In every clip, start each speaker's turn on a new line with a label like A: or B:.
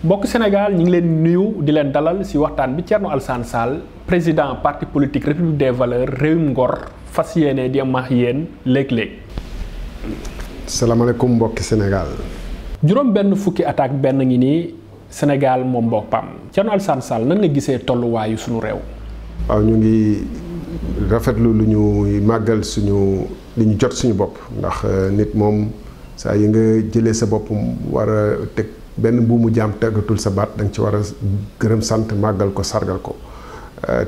A: mbokk Sénégal ñi ngi leen nuyu di leen dalal ci waxtaan bi Thierno Alassane Sall président parti politique République des Valeurs Réewum Ngor fas yéene di am ak yéen léeg-léeg.
B: salaamaaleykum mbokki Sénégal.
A: juróom benn fukki at ak benn ngi nii Sénégal moom boppam Thierno Alassane Sall nan nga gisee tolluwaayu suñu réew.
B: waaw ñu ngi rafetlu lu ñu màggal suñu li ñu jot suñu bopp ndax nit moom saa yi nga jëlee sa bopp war a teg benn buumu jaam teggatul sa baat da nga ci war a gërëm sant màggal ko sargal ko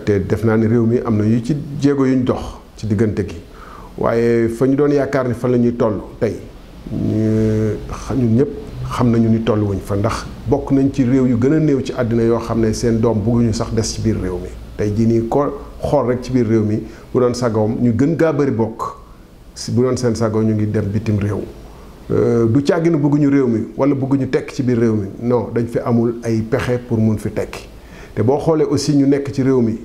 B: te def naa ni réew mi am na yu ci jéego yuñ dox ci diggante gi waaye fa ñu doon yaakaar ni fa la ñuy toll tey ñun ñëpp xam nañu ni toll wuñ fa ndax bokk nañ ci réew yu gën a néew ci àddina yoo xam ne seen doom bëgguñu sax des ci biir réew mi tey jii nii ko xool rek ci biir réew mi bu doon sagoom ñu gën gaa bëri bokk si bu doon seen sago ñu ngi dem bitim réew du càgginu bëgguñu réew mi wala bëgguñu tekk ci biir réew mi non dañ fi amul ay pexe pour mun fi tekki te boo xoolee aussi ñu nekk ci réew mi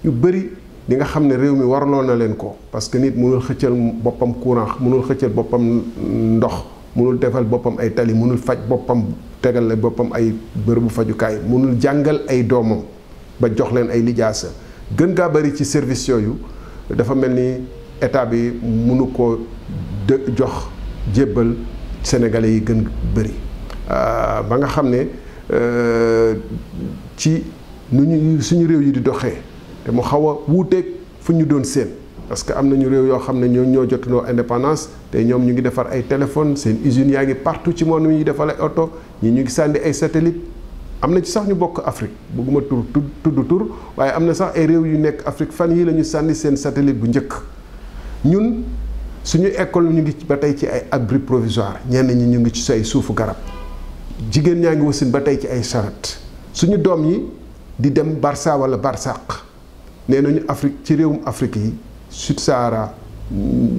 B: ñu bëri di nga xam ne réew mi warloo na leen ko parce que nit mënul xëccal boppam courant mënul xëccal boppam ndox mënul defal boppam ay tali mënul faj boppam tegal la boppam ay bërëbu fajukaay mënul jàngal ay doomam ba jox leen ay lijaasa gën gaa bëri ci service yooyu dafa mel ni état bi mënu ko jox jébbal sénégalais yi gën bëri ba nga xam ne ci nu ñu suñu réew yi di doxee te mu xaw a wuuteeg fu ñu doon seen parce que am nañu réew yoo xam ne ñoo jotandoo indépendance te ñoom ñu ngi defar ay téléphone seen usines yaa ngi partout ci monde mi ñuy defal ay oto ñi ñu ngi sànni ay satellite am na ci sax ñu bokk Afrique bëgguma tudd tur waaye am na sax ay réew yu nekk Afrique fan yii la ñu sànni seen satellite bu njëkk ñun suñu école ñu ngi ba tey ci ay abri provisoire ñenn ñi ñu ngi ci say suufu garab jigéen ñaa ngi wasin ba tey ci ay charrette suñu doom yi di dem Barça wala Barsaq nee nañu Afrique ci réewum Afrique yi Sud Sahara 20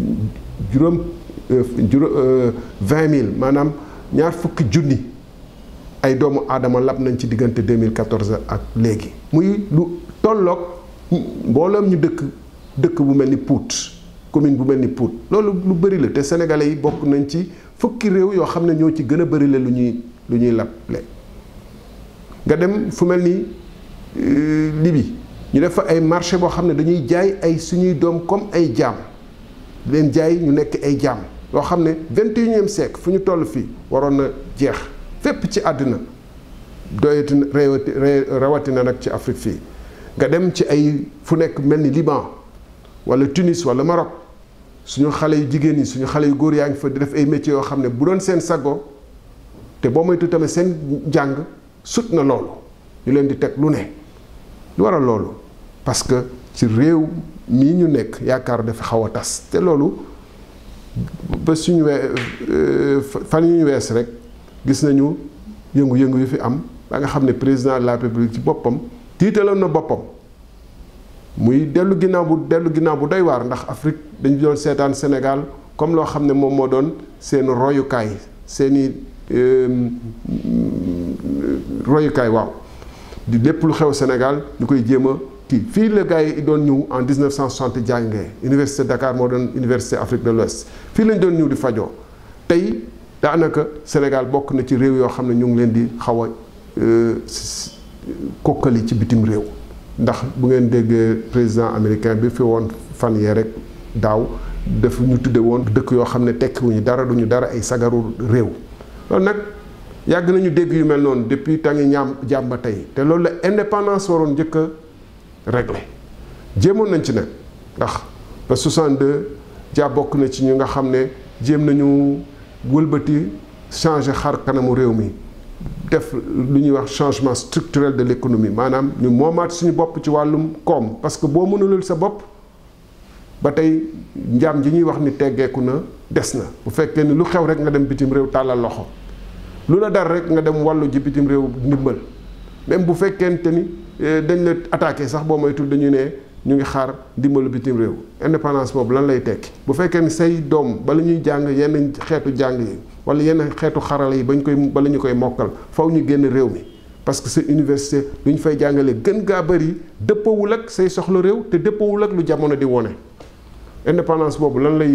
B: 000 maanaam ñaar fukki junni ay doomu aadama lab nañ ci diggante 2014 ak léegi muy lu tolloog mbooloom ñu dëkk bu mel ni Pout commune bu mel ni Pout loolu lu bëri la te sénégalais yi bokk nañ ci fukki réew yoo xam ne ñoo ci gën a bëri la lu ñuy lable nga dem fu mel ni Libye ñu def fa ay marché boo xam ne dañuy jaay ay suñuy doom comme ay jaam leen jaay ñu nekk ay jaam yoo xam ne 21e siècle fu ñu toll fii waroon na jeex fépp ci àddina doyatina rawatina nag ci Afrique fii nga dem ci ay fu nekk mel ni Liban wala Tunis wala Maroc suñu xale yu jigéen ñi suñu xale yu góor yaa ngi fa di def ay métiers yoo xam ne bu doon seen sago te boo moytu tamit seen jàng sut na loolu ñu leen di teg lu ne lu waral loolu parce que ci réew mii ñu nekk yaakaar dafa xaw a tas te loolu ba suñu fan yu ñu wees rek gis nañu yëngu-yëngu yu fi am ba nga xam ne président de la République ci boppam tiitaloon na boppam muy dellu ginnaaw bu doy waar ndax Afrique dañu doon seetaan Sénégal comme loo xam ne moom moo doon seen royukaay seeni royukaay waaw di lépp lu xew Sénégal ñu koy jéem a kii fii la gars yi doon ñëw en 1960 jàngee université Dakar moo doon université Afrique de l'Ouest fii lañ doon ñëw di fajoo tey daanaka Sénégal bokk na ci réew yoo xam ne ñu ngi leen di xaw a kokkali ci bitim réew ndax bu ngeen déggee président américain bi fi woon fan yee rek daaw dafa ñu tudde woon dëkk yoo xam ne tekkiwuñu dara duñu dara ay sagaru réew loolu nag yàgg nañu dégg yu mel noonu depuis tangi jaam ba tey te loolu la indépendance waroon njëkk a régler jéemoon nañ ci nag ndax ba 62 jaa bokk na ci ñu nga xam ne jéem nañu wëlbati changer xar kanamu réew mi def lu ñuy wax changement structurel de l'économie maanaam ñu moomaat suñu bopp ci wàllum koom parce que boo mënulul sa bopp ba tey njaam ji ñuy wax ni teggeeku na des na bu fekkee ni lu xew rek nga dem bitim réew tàllal loxo lu la dar rek nga dem wàllu ji bitim réew ndimbal même bu fekkente ni dañ la attaqué sax boo moytul dañu ne ñu ngi xaar dimbalu bitim réew indépendance boobu lan lay tekki bu fekkee ni say doom bala ñuy jàng yenn xeetu jàng yi wala yenn xeetu xarala yi bala ñu koy mokkal faw ñu génn réew mi parce que sa université lu ñu fay jàngale gën gaa bëri dëppawul ak say soxla réew te dëppawul ak lu jamono di wone indépendance boobu lan la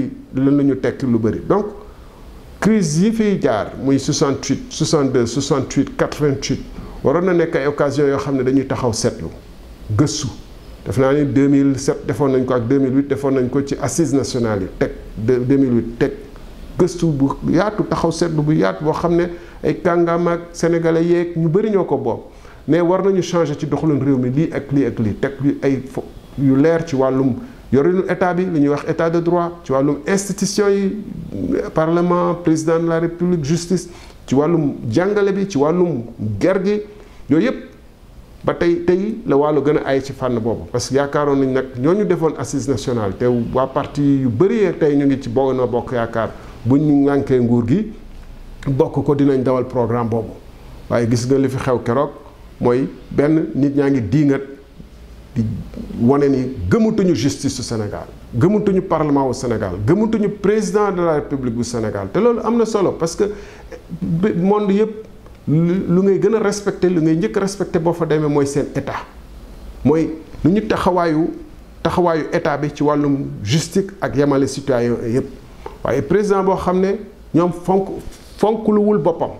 B: ñu tekki lu bëri donc crise yi fiy jaar muy 68 62 68 88 waroon na nekk ay occasion yoo xam ne dañuy taxaw seetlu gëstu def naa ni 2007 defoon nañ ko ak 2008 defoon nañ ko ci assises nationales yi teg 2008 teg gëstu bu yaatu taxaw seetlu bu yaatu boo xam ne ay kàngaam ak sénégalais yeeg ñu bëri ñoo ko bokk mais war nañu changer ci doxalin réew mi lii ak lii ak lii teg ay yu leer ci wàllum yorinu état bi li ñuy wax état de droit ci wàllum institution yi parlement président de la république justice ci wàllum jàngale bi ci wàllum ger gi yooyu yëpp ba tey la wàllu gën a ay ci fànn boobu parce que yaakaaroon nañ nag ñooñu defoon assise nationale te waa parti yu bëri tey ñu ngi ci Benno Bokk Yaakaar buñ ñu ŋànkee nguur gi bokk ko dinañ dawal programme boobu waaye gis nga li fi xew keroog mooy benn nit ñaa ngi diingat di wane ni gëmatuñu justice su Sénégal gëmatuñu parlement au Sénégal gëmatuñu président de la république bu Sénégal te loolu am na solo parce que monde yëpp lu ngay gën a respecté lu ngay njëkk respecté boo fa demee mooy seen état mooy lu ñu taxawaayu état bi ci wàllum justice ak yemale citoyen yëpp waaye président boo xam ne ñoom fonkuluwul boppam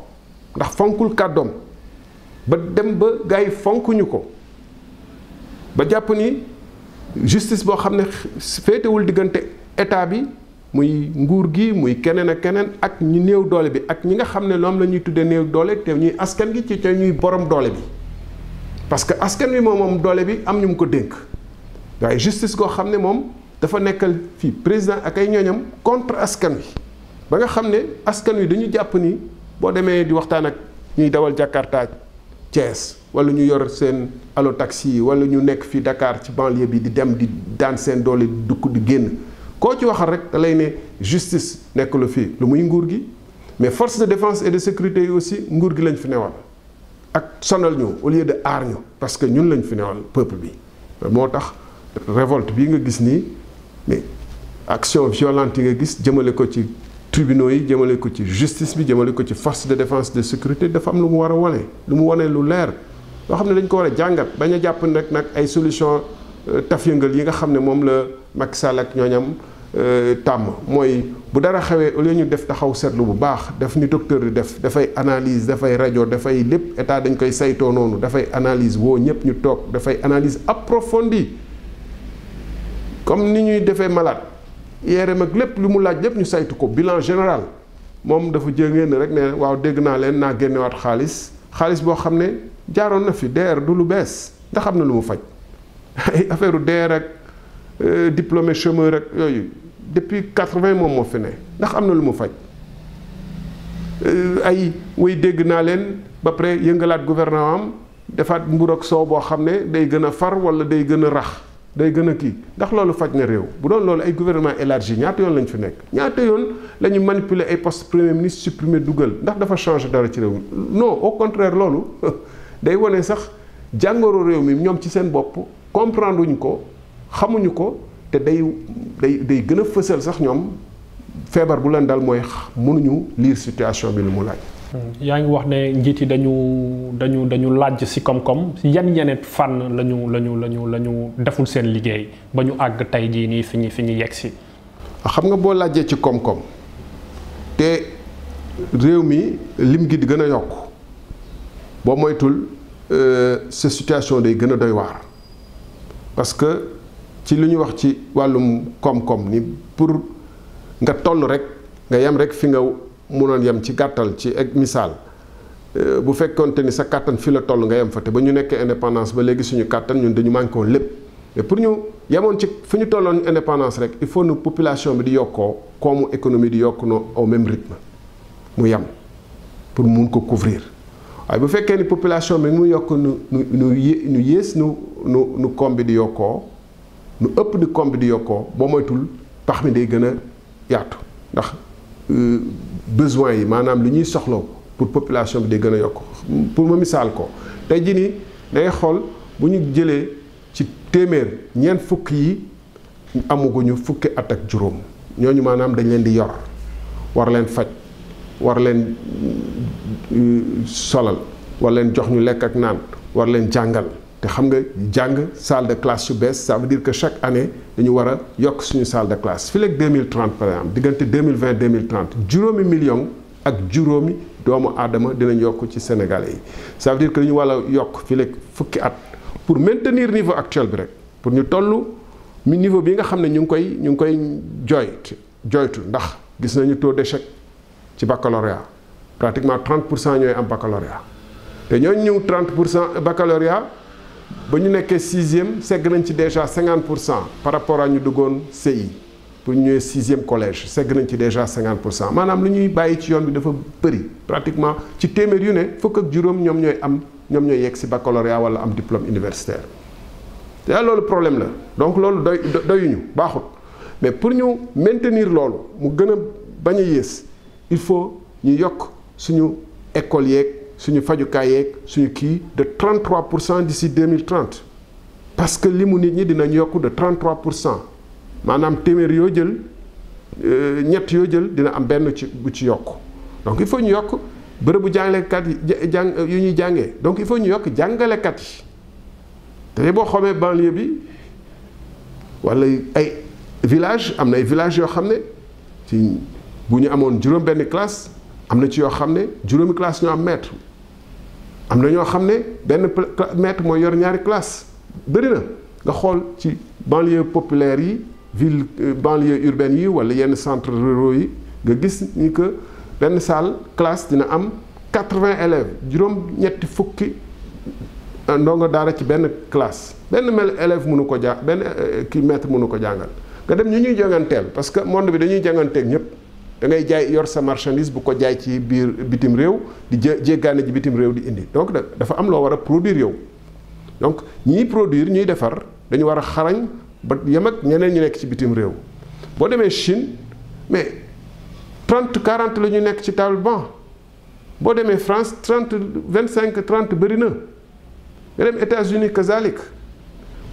B: ndax fonkul kàddoom ba dem ba gars yi fonkuñu ko ba jàpp ni justice boo xam ne féetewul diggante état bi muy nguur gi muy keneen ak keneen ak ñu néew doole bi ak ñi nga xam ne loom la ñuy tuddee néew doole te ñuy askan gi ci te ñuy borom doole bi parce que askan wi moom doole bi am ñu mu ko dénk waaye justice goo xam ne moom dafa nekkal fii président ak ay ñooñam contre askan wi ba nga xam ne askan wi dañu jàpp ni boo demee di waxtaan ak ñuy dawal Jakarta Thiès wala ñu yor seen allo taxi yi wala ñu nekk fii Dakar ci banlieue bi di dem di daan seen doole di dugg di génn koo ci waxal rek da lay ne justice nekk lu fii lu muy nguur gi mais force de défense et de sécurité yi aussi nguur gi lañ fi newal ak sonal ñu au lieu de aar ñu parce que ñun lañ fi newal peuple bi moo tax révolte bii nga gis nii mais action violente yi nga gis jëmale ko ci tribunaux yi jëmale ko ci justice bi jëmale ko ci force de défense de sécurité dafa am lu mu war a wane lu mu wane lu leer loo xam ne dañ ko war a jàngat bañ a jàpp nag ay solution taf yëngal yi nga xam ne moom la Macky Sall ak ñooñam tàmm mooy bu dara xewee au lieu ñu def taxaw seetlu bu baax def ni docteur di def dafay analyse dafay rajo dafay lépp état dañ koy saytoo noonu dafay analyse woo ñëpp ñu toog dafay analyse approfondie comme ni ñuy defee malade IRM ak lépp lu mu laaj lépp ñu saytu ko bilan général moom dafa jëngeen rek ne waaw dégg naa leen naa génnewaat xaalis boo xam ne jaaroon na fi DER du lu bees ndax am na lu mu faj ay affaire DER ak diplômé chômeur rek yooyu depuis 80 moom moo fi ne ndax am na lu mu faj ay way dégg naa leen ba pare yëngalaat gouvernement am defaat mbur ak soow boo xam ne day gën a far wala day gën a rax day gën a kii ndax loolu faj na réew bu doon loolu ay gouvernement élargi ñaata yoon lañ fi nekk ñaata yoon la ñu manipuler ay poste premier ministre supprimer dugal ndax dafa changer dara ci réew mi non au contraire loolu day wane sax jàngoro réew mi ñoom ci seen bopp comprendre wuñ ko xamuñu ko te day gën a fësal sax ñoom feebar bu leen dal mooy mënuñu lire situation bi lu mu laaj.
A: yaa ngi wax ne njiit yi dañu laaj ci koom-koom yeneen fànn lañu deful seen liggéey ba ñu àgg tey jii nii fi ñu yegg si.
B: xam nga boo laajee ci koom-koom te réew mi lim gi di gën a yokk boo moytul sa situation day gën a doy waar parce que ci lu ñu wax ci wàllum koom-koom ni pour nga toll rek nga yem rek fi nga mënoon yem ci gàttal ci ak misaal bu fekkonte ni sa kàttan fi la toll nga yem fa te ba ñu nekkee indépendance ba léegi suñu kàttan ñun dañu manqué woon lépp mais pour ñu yemoon ci fi ñu tolloon indépendance rek il faut nu population bi di yokkoo koomu économie di yokk no au même rythme mu yem pour mun ko couvrir waaye bu fekkee ni population bi mu yokk nu yées nu koom bi di yokkoo nu ëpp di koom bi di yokkoo boo moytul pax mi day gën a yaatu ndax besoin yi maanaam li ñuy soxla pour population bi day gën a yokk pour ma misaal ko tey jii nii da ngay xool bu ñu jëlee ci téeméer ñeent fukk yi amuguñu fukki at ak juróom ñooñu maanaam dañ leen di yor war leen faj war leen solal war leen jox ñu lekk ak naan war leen jàngal te xam nga jàng salle de classe yu bees ça veut dire que chaque année dañu war a yokk suñu salle de classe fii léegi 2030 par exemple diggante 2020 2030 juróomi million ak juróomi doomu aadama dinañ yokk ci Sénégalais yi ça veut dire que dañu war a yokk fii léegi fukki at pour maintenir niveau actuel bi rek pour ñu toll niveau bi nga xam ne ñu ngi koy joytu ndax gis nañu taux d'échec ci baccalauréat pratiquement 30% ñooy am baccalauréat te ñooñu ñëw 30% baccalauréat ba ñu nekkee 6e segg nañ ci déjà 50% par rapport à ñu duggoon CI pour ñu ñëwee 6e collège segg nañ ci déjà 50% maanaam lu ñuy bàyyi ci yoon bi dafa bëri pratiquement ci téeméer yu ne fukk ak juróom ñoom ñooy yegg si baccalauréat wala am diplôme universitaire te loolu problème la donc loolu doyuñu baaxut mais pour ñu maintenir loolu mu gën a bañ a yées il faut ñu yokk suñu école yeeg suñu fajukaay yeeg suñu kii de 33% d'ici 2030 parce que limu nit ñi dinañ yokk de 33% maanaam téeméer yoo jël ñett yoo jël dina am benn bu ci yokk donc il faut ñu yokk bërëbu jàngalekat yi yu ñuy jàngee donc il faut ñu yokk jàngalekat yi te boo xamee banlieue bi wala ay village am na ay village yoo xam ne ci bu ñu amoon juróom benn classe am na ci yoo xam ne juróomi classe ñoo am maître am na ñoo xam ne benn maître mooy yor ñaari classe bëri na nga xool ci banlieue populaire yi ville banlieue urbaine yi wala yenn centres ruraux yi nga gis ni que benn salle classe dina am 80 élèves juróom-ñetti fukki ndongo daara ci benn classe benn élève mënu ko benn kii maître mënu ko jàngal nga dem ñu ñuy jonganteel parce que monde bi dañuy jànganteeg ñëpp da ngay jaay yor sa marchandise bu ko jaay ci biir bitim réew di jéggaane ji bitim réew di indi donc dafa am loo war a produire yow donc ñiy produire ñuy defar dañu war a xarañ ba yem ak ñeneen ñu nekk ci bitim réew boo demee Chine mais 30 40 la ñu nekk ci table banc boo demee France 30 25 30 bëri na nga dem États-Unis kazalik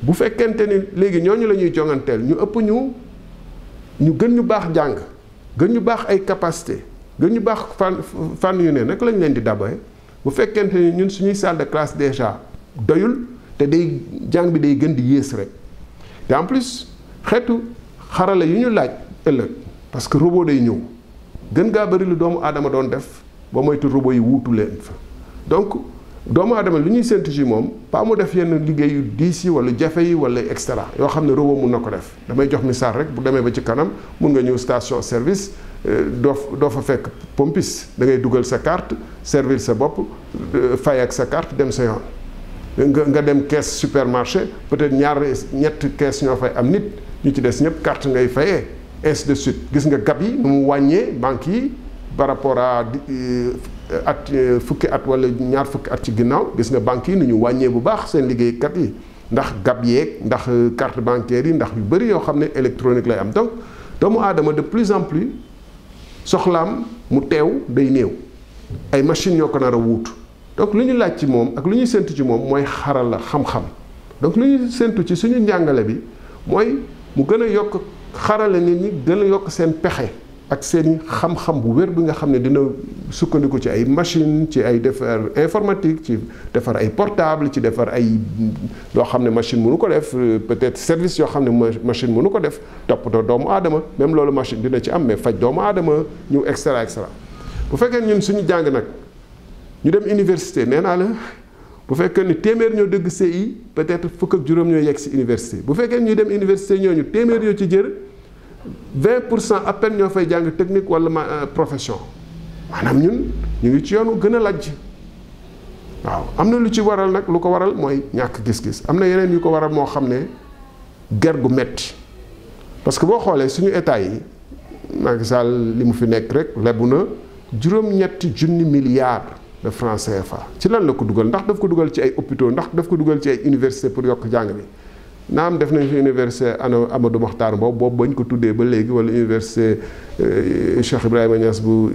B: bu fekkente ni léegi ñooñu la ñuy jonganteel ñu ëpp ñu gën ñu baax jàng gën ñu baax ay capacité gën ñu baax fànn yu ne naka lañ leen di dabaye bu fekkente ni ñun suñuy salle de classe déjà doyul te day jàng bi day gën di yées rek te en plus xeetu xarala yu ñu laaj ëllëg parce que robot day ñëw gën gaa bëri lu doomu aadama doon def ba moytu robot yi wuutu leen fa donc doomu aadama lu ñuy séntu ci moom pas mu def yenn liggéey yu diis yi wala jafe yi wala extra yoo xam ne robot mun na ko def damay jox misaal rek bu demee ba ci kanam mun nga ñëw station service doo fa fekk pompiste da ngay dugal sa carte servir sa bopp fay ak sa carte dem sa yoon nga dem caisse supermarché peut-être ñett caisse ñoo fay am nit ñu ci des ñëpp carte ngay fayee ainsi de suite gis nga gab yi nu mu wàññee banques yi par rapport à fukki at wala ñaar fukki at ci ginnaaw gis nga banques yi ni ñu wàññee bu baax seen liggéeykat yi ndax gab yeeg ndax carte bancaire yi ndax yu bëri yoo xam ne électronique lay am donc doomu aadama de plus en plus soxlaam mu teew day néew ay machines ñoo ko nar a wuutu donc lu ñu laaj ci moom ak lu ñuy séntu ci moom mooy xarala xam-xam donc lu ñuy séntu ci suñu njàngale bi mooy mu gën a yokk xarala nit ñi gën a yokk seen pexe ak seeni xam-xam bu wér bi nga xam ne dina sukkandiku ci ay machine ci ay defar informatique ci defar ay portable ci defar ay loo xam ne machine mënu ko def peut-être service yoo xam ne machine mënu ko def toppatoo doomu aadama même loolu machine dina ci am mais faj doomu aadama ñu extra bu fekkee ñun suñu jàng nag ñu dem université nee naa la bu fekkee ni téeméer ñoo dëgg CI peut-être fukk ak juróom ñoo yegg si université bu fekkee ñuy dem université ñooñu téeméer yoo ci jër 20% à peine ñoo fay jàng technique wala profession maanaam ñun ñu ngi ci yoonu gën a lajj waaw am na lu ci waral nag lu ko waral mooy ñàkk gis-gis am na yeneen yu ko waral moo xam ne ger gu metti parce que boo xoolee suñu état yi Macky Sall li mu fi nekk rek lebu na juróom-ñetti junni milliards de francs CFA ci lan la ko dugal ndax daf ko dugal ci ay hôpitaux ndax daf ko dugal ci ay université pour yokk jàng bi naam def nañ fi université Amadou Mahtar Mbow boobu bañ ko tuddee ba léegi wala université Cheikh Ibrahima Niass bu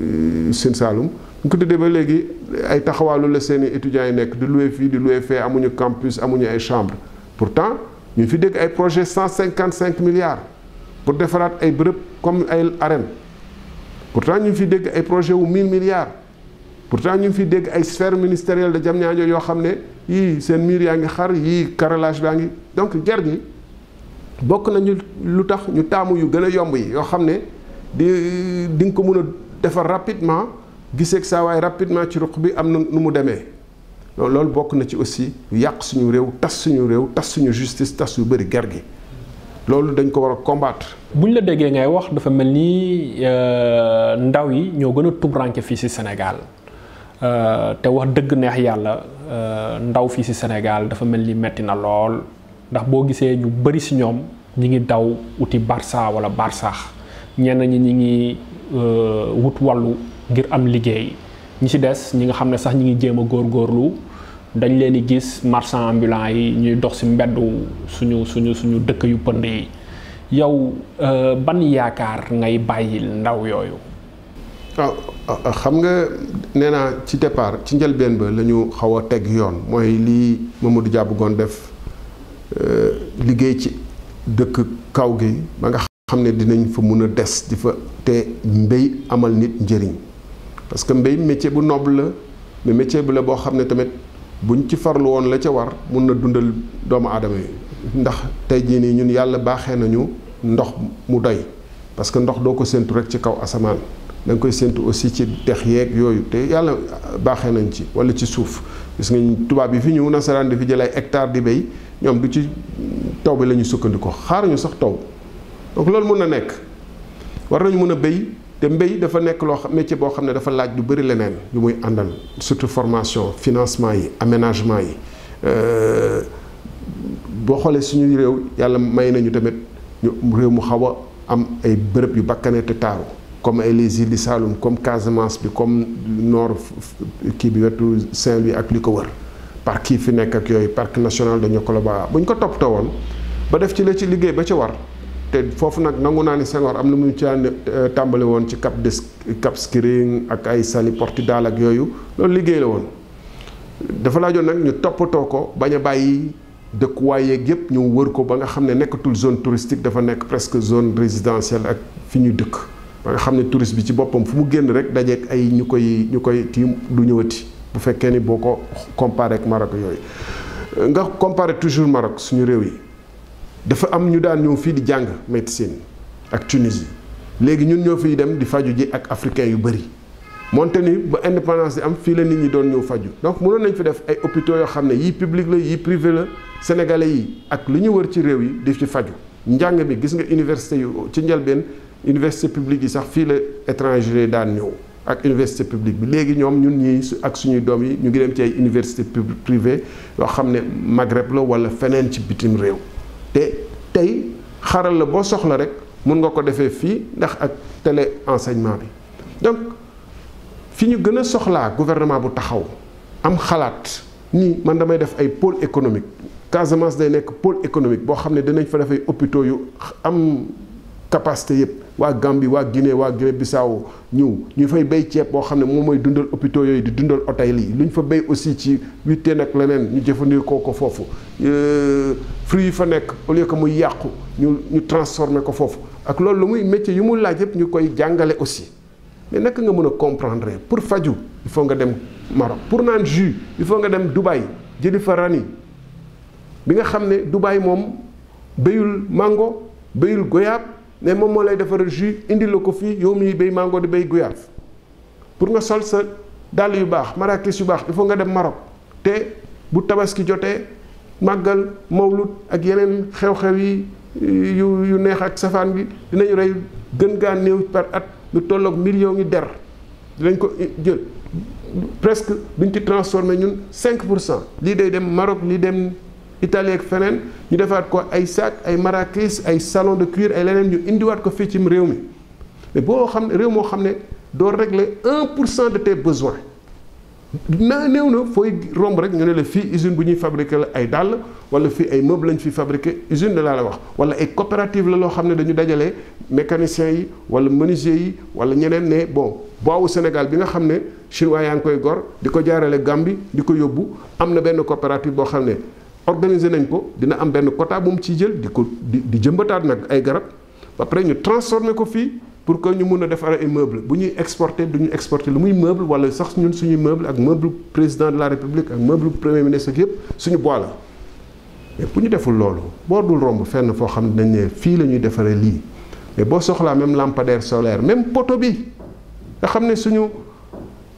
B: Sine Saloum ñu ko tuddee ba léegi ay taxawaalu la seeni étudiants yi nekk di loué fii di loué fee amuñu campus amuñu ay chambre pourtant ñu fi dégg ay projet 155 milliards pour defaraat ay bërëb comme ay arène pourtant ñu fi dégg ay projet wu 1000 milliards pourtant ñu fi dégg ay sphère ministérielle de Diamniadio yoo xam ne yii seen mur yaa ngi xar yii carrelage baa ngi donc ger gi bokk nañu lu tax ñu taamu yu gën a yomb yi yoo xam ne di nga ko mën a defar rapidement giseeg saa waay rapidement ci ruq bi am na nu mu demee loolu bokk na ci aussi yàq suñu réew, tas suñu justice, tas yu bëri ger gi loolu dañ ko war a combattre.
A: buñ la déggee ngay wax dafa mel ni ndaw yi ñoo gën a tubranke fii ci Sénégal te wax dëgg neex yàlla ndaw fii ci Sénégal dafa mel ni metti na lool ndax boo gisee ñu bëri ci ñoom ñi ngi daw uti Barça wala Barsaax ñenn ñi ñi ngi wut wàllu ngir am liggéey ñi ci des ñi nga xam ne sax ñi ngi jéem a góorgóorlu dañ leen di gis marchand ambulant yi ñuy dox ci mbeddu suñu dëkk yu pënd yi yow ban yaakaar ngay bàyyil ndaw yooyu.
B: waaw xam nga nee naa ci départ ci njëlbeen ba la ñu xaw a teg yoon mooy lii Mamadou Dia bëggoon def liggéey ci dëkk kaw gi ba nga xam ne dinañ fa mun a des di fa te mbéy amal nit njëriñ parce que mbéy métier bu noble la mais métier bi la boo xam ne tamit buñ ci farlu woon la ca war mun na dundal doomu aadama yi ndax tey jii nii ñun yàlla baaxee nañu ndox mu doy parce que ndox doo ko séntu rek ci kaw asamaan da nga koy séntu aussi ci dex yeeg yooyu te yàlla baaxee nañ ci wala ci suuf gis nga tubaab yi fi ñëw nasaraan di fi jël ay hectare di béy ñoom du ci taw bi la ñu sukkandikoo xaaruñu sax taw donc loolu mun na nekk war nañu mun a béy te mbéy dafa nekk loo xam métier boo xam ne dafa laaj lu bëri leneen yu muy àndal surtout formation financement yi aménagement yi boo xoolee suñuy réew yàlla may nañu tamit ñu réew mu xaw a am ay bërëb yu bakkane te taaru comme ay les îles du Saloum comme Casamance bi comme nord kii bi wetu Saint-Louis ak li ko wër parc yi fi nekk ak yooyu parc national de Niokolo-Ba bu ñu ko toppatoo woon ba def ci la ci liggéey ba ca war te foofu nag nangu naa ni Senghor am na mu ci tàmbali woon ci Cap Skirring ak ay Saly Portudal ak yooyu loolu liggéey la woon dafa laajoon nag ñu toppatoo ko bañ a bàyyi dëkkuwaay yeeg yëpp ñu wër ko ba nga xam ne nekkatul zone touristique dafa nekk presque zone résidentielle ak fi ñu dëkk ba nga xam ne touriste bi ci boppam fu mu génn rek dajeeg ay ñu koy tiim du ñëwati bu fekkee ni boo ko comparé ak Maroc yooyu nga comparé toujours Maroc suñu réew yi dafa am ñu daan ñëw fii di jàng médecine ak Tunisie léegi ñun ñoo fiy dem di faju ji ak africain yu bëri moonte ni ba indépendance di am fii la nit ñi doon ñëw faju donc mënoon nañ fi def ay hôpitaux yoo xam ne yii public la yii privé la sénégalais yi ak lu ñu wër ci réew yi di ci faju njàng bi gis nga université yu ci njëlbeen université publique yi sax fii la étranger yi daan ñëw ak université publique bi léegi ñoom ñun ñii ak suñuy doom yi ñu ngi dem ci ay université privée yoo xam ne Maghreb la wala feneen ci bitim réew te tey xaral la boo soxla rek mun nga ko defee fii ndax ak télé enseignement bi donc fi ñu gën a soxlaa gouvernement bu taxaw am xalaat ni man damay def ay pôle économique Casamance day nekk pôle économique boo xam ne dinañ fa def ay hôpitaux yu am capacité yëpp waa Gambie waa Guinée Bissau ñu fay béy ceeb boo xam ne moom mooy dundal hôpitaux yooyu di dundal hôtel yi lu ñu fa béy aussi ci witteen ak leneen ñu jëfandikoo ko foofu fruits yi fa nekk au lieu que muy yàqu ñu transformer ko foofu ak loolu lu muy métier yu mu laaj yëpp ñu koy jàngale aussi mais naka nga mën a comprendre pour faju il faut nga dem Maroc pour naan jus il faut nga dem Dubaï jëli fa rani bi nga xam ne Dubaï moom béyul mango béyul goyaab mais moom moo lay defaral jus indi la ko fii yow miy béy mango di béy goyaab pour nga sol sa dàll yu baax marakis yu baax il faut nga dem Maroc te bu tabaski jotee màggal mawlud ak yeneen xew-xew yi yu neex ak safaan bi dinañu rey gën gaa néew par at lu tolloog millions yi der dinañ ko jël presque duñ ci transformé ñun 5% lii day dem Maroc lii dem Italie ak feneen ñu defaat ko ay sac ay marakis ay salon de cuir ay leneen ñu indiwaat ko fii ci réew mi mais boo xam ne réew moo xam ne doo régler 1% de tes besoins néew na fooy romb rek ñu ne la fii usine bu ñuy fabriquer la ay dàll wala fii ay meubles lañ fi fabriquer usine de la wax wala ay coopérative la loo xam ne dañu dajale mécaniciens yi wala menuisiers yi wala ñeneen ne bon boawu Sénégal bi nga xam ne chinois yaa ngi koy gor di ko jaarale Gambie di ko yóbbu am na benn coopérative boo xam ne organiser nañ ko dina am benn quota bu mu ciy jël di jëmbataat nag ay garab après ñu transformer ko fii pour que ñu mun a defar ay meuble bu ñuy exporter du ñu exporter lu muy meuble wala sax ñun suñuy meuble ak meuble président de la république ak meuble premier ministre ak yëpp suñu bois la mais bu ñu deful loolu boo dul romb fenn foo xam ne dañ ne fii la ñuy defaree lii mais boo soxlaa même lampadaire solaire même poteau bi nga xam ne suñu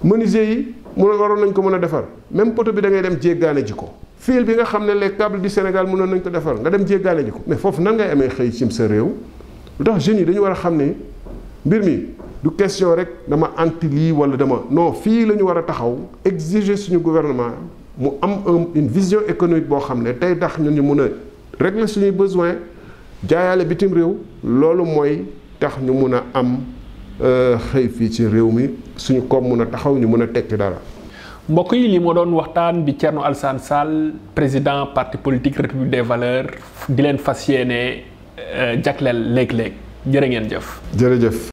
B: menuisier yi waroon nañ ko mën a defar même poteau bi da ngay dem jéggaane ji ko fil bi nga xam ne les câbles du Sénégal mënoon nañ ko defar nga dem jéggaane ji ko mais foofu nan ngay amee xëy cim sa réew lu tax jeunes yi dañu war a xam ne mbir mi du question rek dama anti lii wala dama non fii la ñu war a taxaw exiger suñu gouvernement mu am une vision économique boo xam ne tey tax ñun ñu mun a régler suñuy besoin jaayaale bitim réew loolu mooy tax ñu mun a am xëy fii ci réew mi suñu koom mun a taxaw ñu mun a tekki dara.
A: mbokk yi li moo doon waxtaan bi Thierno Alassane Sall président parti politique République des Valeurs di leen fas yéene jagleel léeg-léeg jërë ngeen jëf.
B: jërëjëf.